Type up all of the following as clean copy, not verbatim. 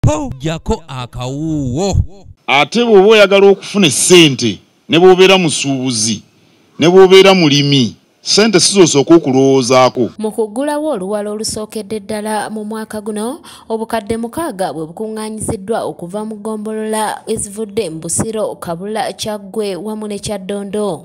po jako akawuwo. Ate bw'oba oyagala okufuna ssente ne bw'obeera musuubuzi ne bw'obeera mulimi sente sizosooka okulowoozaako. Mu kuggulawo oluwalo olusookedde ddala mu mwaka guno obukadde 6 bwe bukuŋŋaanyiziddwa okuva mu ggombolola ezivudde mu Busiro, Kabula, Kyaggwe wamu ne Kyaddondo.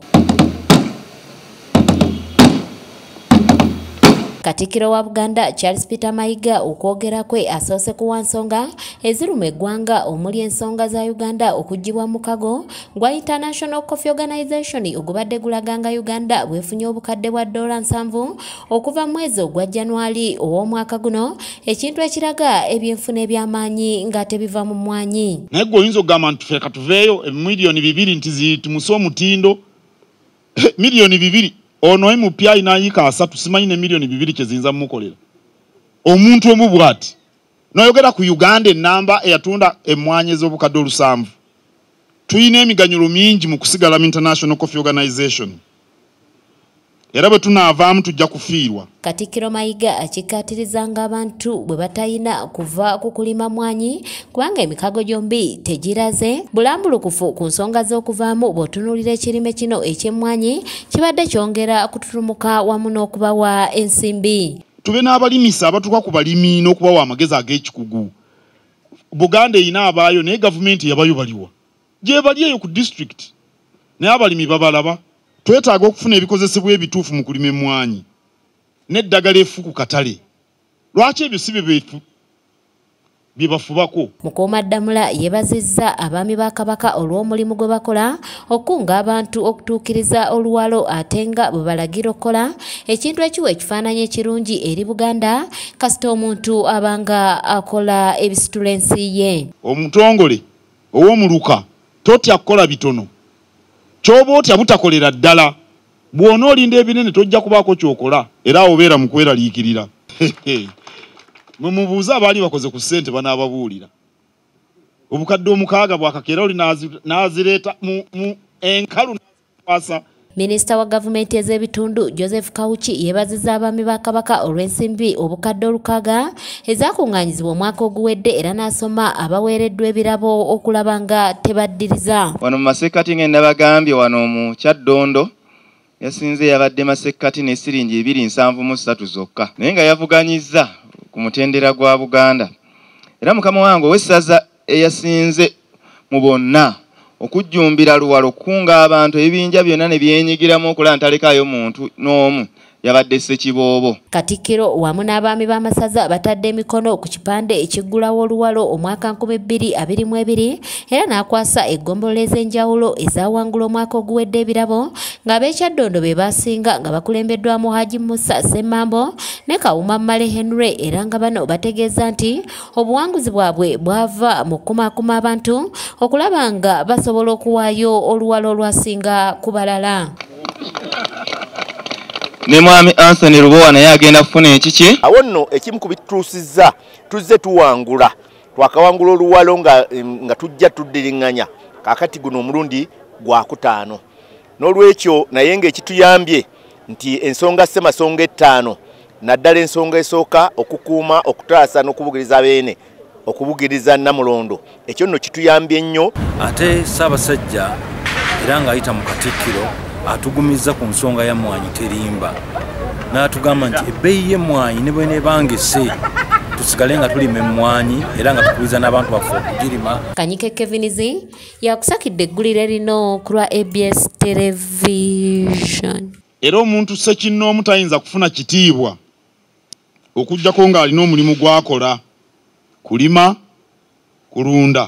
Katikkiro wa Buganda Charles Peter Mayiga okwogera kwe asoose kuwa nsonga eziruma eggwanga omuli ensonga za Uganda okuggyibwa mu kago gwa International Coffee Organization ogubadde gulaganga Uganda bwefunye obukadde bwa $7 okuva mu mwezi ogwa January ow'omwaka guno, ekintu ekiraga ebyenfuna eby'amaanyi ng'ate biva mu mmwanyi. Naye gwe oyinza okugamba nti ffe katuveeyo miliyoni 2 nti zitumuse omutindo miliyoni 2 ono mupya inayika 3 simanyi ne miliyoni 2 kyezinza mukolera omuntu omu bwati noyogera ku Uganda enamba eyatunda emmwanyi ez'obukadde 7. Tuyina emiganyulo mingi mu kusigala mu International Coffee Organization era bwe tunaavaamu tujja kufiirwa. Katikkiro Mayiga akikkaatirizanga abantu bwe batayina kuva ku kulima mwanyi kubanga emikago gyombi tegiraze bulambulukufu ku nsonga z'okuvaamu bw'otunuulira ekirime kino eky'emmwanyi kibadde kyongera kututumuka wamu n'okubawa ensimbi. Tube n'abalimisa abatuuka ku balimi n'okubawa amagezi ag'ekikugu. Buganda erina abaayo naye gavumenti yabayo baliwa gye bali eyo ku district naye abalimi babalaba. Twetaaga okufuna ebikozesebwa ebituufu mu kulima emmwanyi n'eddagala effu ku katale. Lwaki ebyo si bye bafubako? Mukuumaddamula yeebazizza abaami ba Kabaka olw'omulimu gwe bakola okunga abantu okutuukiriza oluwalo ate nga bwe balagira okukola ekintu ekiwa ekifaananyi ekirungi eri Buganda kasita omuntu abanga akola ebisitula ensi ye. Omutongole ow'omuluka totya kukola bitono. Kyoba otya butakolera ddala bw'ona olinda ebinene tojja kubaako kyokola era obeera mu kweraliikirira. Mwe mubuuza abaali bakoze ku ssente banaababuulira. Obukadde 6 bwakakeera oli n'azireeta mu enkalu n'azikwasa. Minisita wa gavumenti ez'ebitundu Joseph Kawuki yeebazizza abaami ba Kabaka olw'ensimbi obukadde 6 ezaakuŋŋaanyizibwa omwaka oguwedde era n'asoma abaweereddwa ebirabo okulaba nga tebaddiriza. Wano mu masekkati ngenda bagambye wano mu Kyaddondo yasinze yabadde masekkati ne siringi 273 zokka naye nga yavuganyizza ku mutendera gwa Buganda. Era mukama wange ow'essaza eyasinze mu bonna okujjumbira luwalo kunga abantu ebinja byonna ne byenyigiramu okulaba ntalekayo muntu n'omu yabadde Ssekiboobo. Katikkiro wamu n'abaami b'amasaza batadde emikono ku kipande ekiggulawo oluwalo omwaka 2022 era n'akwasa eggombolola ez'enjawulo ezawangula omwaka oguwedde ebirabo ng'ab'Ekyaddondo be basinga nga bakulembeddwamu Haji Musa Ssemambo ne Kawuma Male Henry era nga bano bategeeza nti obuwanguzi bwabwe bwava mu kumaakuma abantu okulaba nga basobola okuwaayo oluwalo olwasinga ku balala. Ne mwami Anthony Lubowa naye agenda kufuna ekiki? Awo nno ekimu kubituusizza tuzze tuwangula. Twakawangula oluwalo nga tujja tuddiriŋŋanya. Kaakati guno omulundi gwa 5. N'olwekyo naye ng'ekituyambye nti ensonga ssemasonga 5 naddala ensonga esooka okukuuma okutaasa n'okubugiriza beene okubugiriza Namulondo. Ekyo nno kituyambye nnyo. Ate Ssaabasajja era ng'ayita mu Katikkiro atugumizza ku nsonga ya mmwanyi terimba n'atugamba nti ebbeeyi y'emmwanyi ne bwenebangese tusigale nga tulima emmwanyi era nga tukubiriza n'abantu baffe okugirima. Kanyike Kevinizi yakusakidde eggulire lino ku lwa ABS Television. Era omuntu ssekinnoomu tayinza kufuna kitiibwa okuggyako ng'alina omulimu gw'akola kulima kulunda.